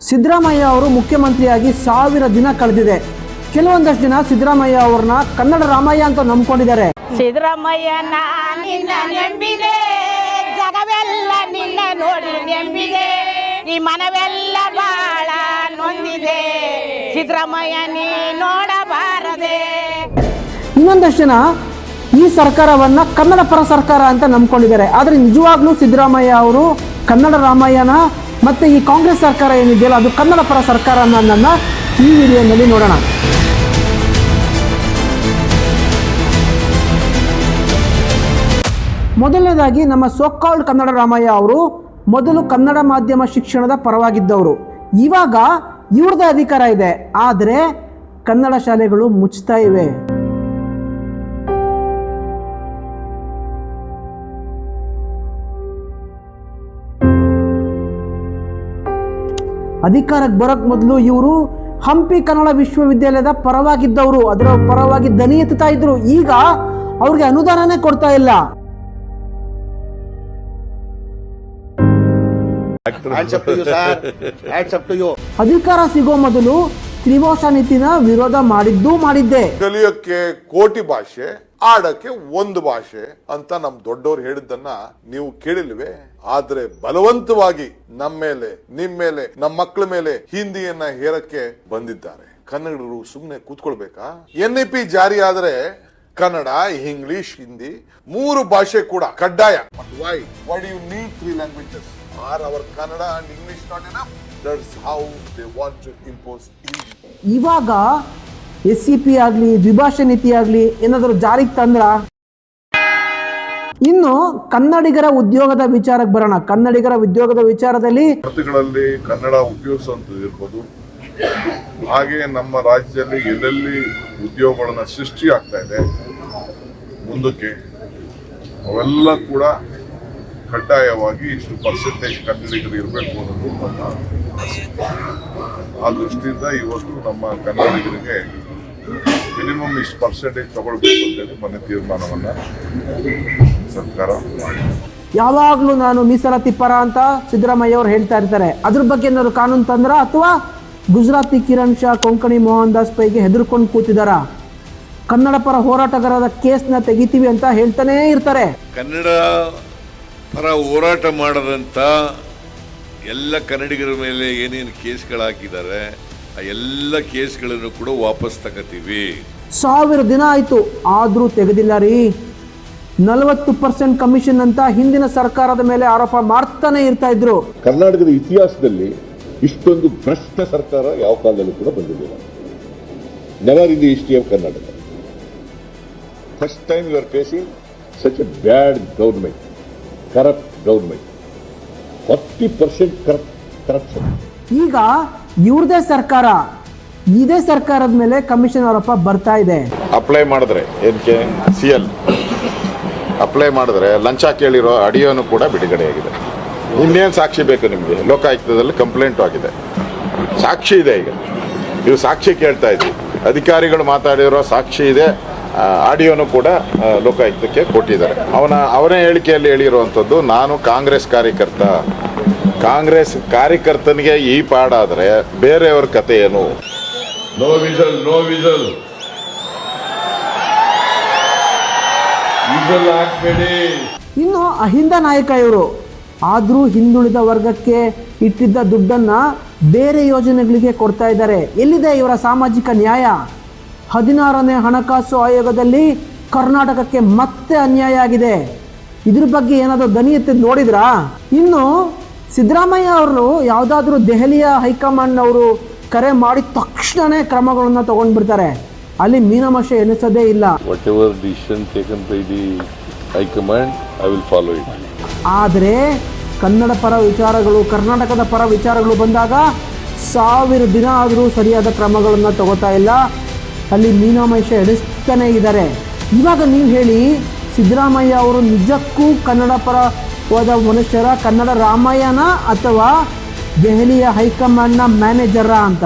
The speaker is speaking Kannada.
ಸಿದ್ದರಾಮಯ್ಯ ಅವರು ಮುಖ್ಯಮಂತ್ರಿಯಾಗಿ 1000 ದಿನ ಕಳೆದಿದೆ. ಕೆಲವೊಂದಷ್ಟು ಜನ ಸಿದ್ದರಾಮಯ್ಯ ಅವ್ರನ್ನ ಕನ್ನಡ ರಾಮಯ್ಯ ಅಂತ ನಂಬ್ಕೊಂಡಿದ್ದಾರೆ. ಸಿದ್ದರಾಮಯ್ಯ ನಿನ್ನ ನಂಬಿದೆ, ಜಗವೆಲ್ಲ ನಿನ್ನ ನೋಡಿ ನಂಬಿದೆ, ಈ ಮನವೆಲ್ಲ ಬಾಳ ನೊಂದಿದೆ, ಸಿದ್ದರಾಮಯ್ಯ ನೀ ನೋಡಬಾರದೆ. ಇನ್ನೊಂದಷ್ಟು ಜನ ಈ ಸರ್ಕಾರವನ್ನ ಕನ್ನಡ ಪರ ಸರ್ಕಾರ ಅಂತ ನಂಬ್ಕೊಂಡಿದ್ದಾರೆ. ಆದರೆ ನಿಜವಾಗ್ಲೂ ಸಿದ್ದರಾಮಯ್ಯ ಅವರು ಕನ್ನಡ ರಾಮಯ್ಯನ ಮತ್ತೆ ಈ ಕಾಂಗ್ರೆಸ್ ಸರ್ಕಾರ ಏನಿದೆಯಲ್ಲ ಅದು ಕನ್ನಡ ಪರ ಸರ್ಕಾರ ಅನ್ನೋದನ್ನ ಈ ವಿಡಿಯೋನಲ್ಲಿ ನೋಡೋಣ. ಮೊದಲನೇದಾಗಿ ನಮ್ಮ ಸೋಕಾಲ್ಡ್ ಕನ್ನಡ ರಾಮಯ್ಯ ಅವರು ಮೊದಲು ಕನ್ನಡ ಮಾಧ್ಯಮ ಶಿಕ್ಷಣದ ಪರವಾಗಿದ್ದವರು. ಇವಾಗ ಇವ್ರದೇ ಅಧಿಕಾರ ಇದೆ, ಆದರೆ ಕನ್ನಡ ಶಾಲೆಗಳು ಮುಚ್ತಾ ಇವೆ. ಅಧಿಕಾರಕ್ಕೆ ಬರೋಕ್ ಮೊದಲು ಇವರು ಹಂಪಿ ಕನ್ನಡ ವಿಶ್ವವಿದ್ಯಾಲಯದ ಪರವಾಗಿದ್ದವರು, ಅದರ ಪರವಾಗಿ ದನಿ ಎತ್ತುತ್ತಾ ಇದ್ರು. ಈಗ ಅವ್ರಿಗೆ ಅನುದಾನನೇ ಕೊಡ್ತಾ ಇಲ್ಲ. ಅಧಿಕಾರ ಸಿಗೋ ಮೊದಲು ತ್ರಿಭಾಷಾ ನೀತಿನ ವಿರೋಧ ಮಾಡಿದ್ದೆ. ಕಲಿಯೋಕ್ಕೆ ಕೋಟಿ ಭಾಷೆ, ಆಡಕ್ಕೆ ಒಂದು ಭಾಷೆ ಅಂತ ನಮ್ ದೊಡ್ಡವ್ರು ಹೇಳಿದ್ದನ್ನ ನೀವು ಕೇಳಿಲ್ವೇ? ಆದ್ರೆ ಬಲವಂತವಾಗಿ ನಮ್ಮ ಮೇಲೆ, ನಿಮ್ ಮೇಲೆ, ನಮ್ಮ ಮಕ್ಕಳ ಮೇಲೆ ಹಿಂದಿಯನ್ನ ಹೇರಕ್ಕೆ ಬಂದಿದ್ದಾರೆ. ಕನ್ನಡಿಗರು ಸುಮ್ನೆ ಕೂತ್ಕೊಳ್ಬೇಕಾ? NEP ಜಾರಿ ಆದ್ರೆ ಕನ್ನಡ, ಇಂಗ್ಲಿಷ್, ಹಿಂದಿ 3 ಭಾಷೆ ಕೂಡ ಕಡ್ಡಾಯ. Why do you need 3 languages? Are our Kannada and English not enough? That's how they want to impose Hindi. ಇವಾಗ SCP ಆಗ್ಲಿ, ದ್ವಿಭಾಷಾ ನೀತಿ ಆಗ್ಲಿ ಏನಾದರೂ ಜಾರಿಗೆ ತಂದ್ರ. ಇನ್ನು ಕನ್ನಡಿಗರ ಉದ್ಯೋಗದ ವಿಚಾರಕ್ಕೆ ಬರೋಣ. ಕನ್ನಡಿಗರ ಉದ್ಯೋಗದ ವಿಚಾರದಲ್ಲಿ ಭಾರತಗಳಲ್ಲಿ ಕನ್ನಡ ಉಪಯೋಗಿಸುವಂಥದ್ದು ಇರ್ಬೋದು, ಹಾಗೆ ನಮ್ಮ ರಾಜ್ಯದಲ್ಲಿ ಎಲ್ಲೆಲ್ಲಿ ಉದ್ಯೋಗಗಳನ್ನ ಸೃಷ್ಟಿ ಆಗ್ತಾ ಇದೆ ಮುಂದಕ್ಕೆ ಅವೆಲ್ಲ ಕೂಡ ಕಡ್ಡಾಯವಾಗಿ ಇಷ್ಟು ಪರ್ಸೆಂಟೇಜ್ ಕನ್ನಡಿಗರು ಇರಬೇಕು ಅನ್ನೋದು ನಮ್ಮ ಆಸೆ. ಆ ದೃಷ್ಟಿಯಿಂದ ಇವತ್ತು ನಮ್ಮ ಕನ್ನಡಿಗರಿಗೆ ಮಿನಿಮಮ್ ಇಷ್ಟು ಪರ್ಸೆಂಟೇಜ್ ತಗೊಳ್ಬೇಕು ಅಂತೇಳಿ ಮೊನ್ನೆ ತೀರ್ಮಾನವನ್ನ ಸರ್ಕಾರ ಮಾಡಿದೆ. ಯಾವಾಗ್ಲೂ ನಾನು ಮೀಸಲಾತಿ ಪರ ಅಂತ ಸಿದ್ದರಾಮಯ್ಯ ಅವರು ಹೇಳ್ತಾ ಇರ್ತಾರೆ. ಅದ್ರ ಬಗ್ಗೆ ಏನಾದ್ರು ಕಾನೂನು ತಂದ್ರ ಅಥವಾ ಗುಜರಾತಿ ಕಿರಣ್ ಶಾ, ಕೊಂಕಣಿ ಮೋಹನ್ ದಾಸ್ ಪೈಗೆ ಹೆದರ್ಕೊಂಡು ಕೂತಿದಾರ? ಕನ್ನಡ ಪರ ಹೋರಾಟಗಾರರ ಕೇಸ್ನ ತೆಗಿತೀವಿ ಅಂತ ಹೇಳ್ತಾನೆ ಇರ್ತಾರೆ. ಕನ್ನಡ ಪರ ಹೋರಾಟ ಮಾಡದಂತ ಎಲ್ಲ ಕನ್ನಡಿಗರ ಮೇಲೆ ಏನೇನು ಕೇಸ್ಗಳು ಹಾಕಿದ್ದಾರೆ ಆ ಎಲ್ಲ ಕೇಸ್ಗಳನ್ನು ಕೂಡ ವಾಪಸ್ ತಗೋತೀವಿ. 1000 ದಿನ ಆಯ್ತು, ಆದ್ರೂ ತೆಗೆದಿಲ್ಲ ರೀ. 40% ಕಮಿಷನ್ ಅಂತ ಹಿಂದಿನ ಸರ್ಕಾರದ ಮೇಲೆ ಆರೋಪ ಮಾಡ್ತಾನೆ ಇರ್ತಾ ಇದ್ರು. ಕರ್ನಾಟಕದ ಇತಿಹಾಸದಲ್ಲಿ ಇಷ್ಟೊಂದು ಭ್ರಷ್ಟ ಸರ್ಕಾರ ಯಾವ ಕಾಲದಲ್ಲೂ ಕೂಡ ಬಂದಿರಲಿಲ್ಲ. Never in the history of Karnataka. First time you are facing such a bad government, corrupt government, 40% corruption. ಈಗ ಇವ್ರದೇ ಸರ್ಕಾರ, ಇದೇ ಸರ್ಕಾರದ ಮೇಲೆ ಕಮಿಷನ್ ಆರೋಪ ಬರ್ತಾ ಇದೆ. ಅಪ್ಲೈ ಮಾಡಿದ್ರೆ ಏನಕ್ಕೆ CL ಅಪ್ಲೈ ಮಾಡಿದ್ರೆ ಲಂಚ ಕೇಳಿರೋ ಆಡಿಯೋನು ಕೂಡ ಬಿಡುಗಡೆಯಾಗಿದೆ. ಇನ್ನೇನು ಸಾಕ್ಷಿ ಬೇಕು ನಿಮಗೆ? ಲೋಕಾಯುಕ್ತದಲ್ಲಿ ಕಂಪ್ಲೇಂಟ್ ಆಗಿದೆ, ಸಾಕ್ಷಿ ಇದೆ. ಈಗ ನೀವು ಸಾಕ್ಷಿ ಕೇಳ್ತಾ ಇದ್ವಿ, ಅಧಿಕಾರಿಗಳು ಮಾತಾಡಿರೋ ಸಾಕ್ಷಿ ಇದೆ, ಆಡಿಯೋನು ಕೂಡ ಲೋಕಾಯುಕ್ತಕ್ಕೆ ಕೊಟ್ಟಿದ್ದಾರೆ. ಅವನೇ ಹೇಳಿಕೆಯಲ್ಲಿ ಹೇಳಿರುವಂಥದ್ದು, ನಾನು ಕಾಂಗ್ರೆಸ್ ಕಾರ್ಯಕರ್ತನಿಗೆ ಈ ಪಾಡಾದರೆ ಬೇರೆಯವ್ರ ಕತೆ ಏನು? No whistle, no whistle, whistle ಹಾಕ್ಬೇಡಿ. ಇನ್ನು ಅಹಿಂದ ನಾಯಕ ಇವರು, ಆದರೂ ಹಿಂದುಳಿದ ವರ್ಗಕ್ಕೆ ಇಟ್ಟಿದ್ದ ದುಡ್ಡನ್ನ ಬೇರೆ ಯೋಜನೆಗಳಿಗೆ ಕೊಡ್ತಾ ಇದ್ದಾರೆ. ಎಲ್ಲಿದೆ ಇವರ ಸಾಮಾಜಿಕ ನ್ಯಾಯ? 16ನೇ ಹಣಕಾಸು ಆಯೋಗದಲ್ಲಿ ಕರ್ನಾಟಕಕ್ಕೆ ಮತ್ತೆ ಅನ್ಯಾಯ ಆಗಿದೆ. ಇದ್ರ ಬಗ್ಗೆ ಏನಾದರೂ ದನಿ ಎತ್ತಿ ನೋಡಿದ್ರಾ? ಇನ್ನು ಸಿದ್ದರಾಮಯ್ಯ ಅವರು ಯಾವುದಾದ್ರೂ ದೆಹಲಿಯ ಹೈಕಮಾಂಡ್ ಅವರು ಕರೆ ಮಾಡಿದ ತಕ್ಷಣನೇ ಕ್ರಮಗಳನ್ನು ತಗೊಂಡ್ಬಿಡ್ತಾರೆ. ಅಲ್ಲಿ ಮೀನಮಾಷೆ ಎನಿಸೋದೇ ಇಲ್ಲ. Whatever decision taken by the High Command, I will follow it. ಆದರೆ ಕನ್ನಡ ಪರ ವಿಚಾರಗಳು, ಕರ್ನಾಟಕದ ಪರ ವಿಚಾರಗಳು ಬಂದಾಗ 1000 ದಿನ ಆದರೂ ಸರಿಯಾದ ಕ್ರಮಗಳನ್ನು ತಗೋತಾ ಇಲ್ಲ. ಅಲ್ಲಿ ಮೀನಮಾಷೆ ಎಣಿಸ್ತಾನೆ ಇದ್ದಾರೆ. ಇವಾಗ ನೀವು ಹೇಳಿ, ಸಿದ್ದರಾಮಯ್ಯ ಅವರು ನಿಜಕ್ಕೂ ಕನ್ನಡ ಪರವಾದ ಮನುಷ್ಯರ, ಕನ್ನಡ ರಾಮಯ್ಯನ ಅಥವಾ ದೆಹಲಿಯ ಹೈಕಮಾಂಡ್ನ ಮ್ಯಾನೇಜರ ಅಂತ?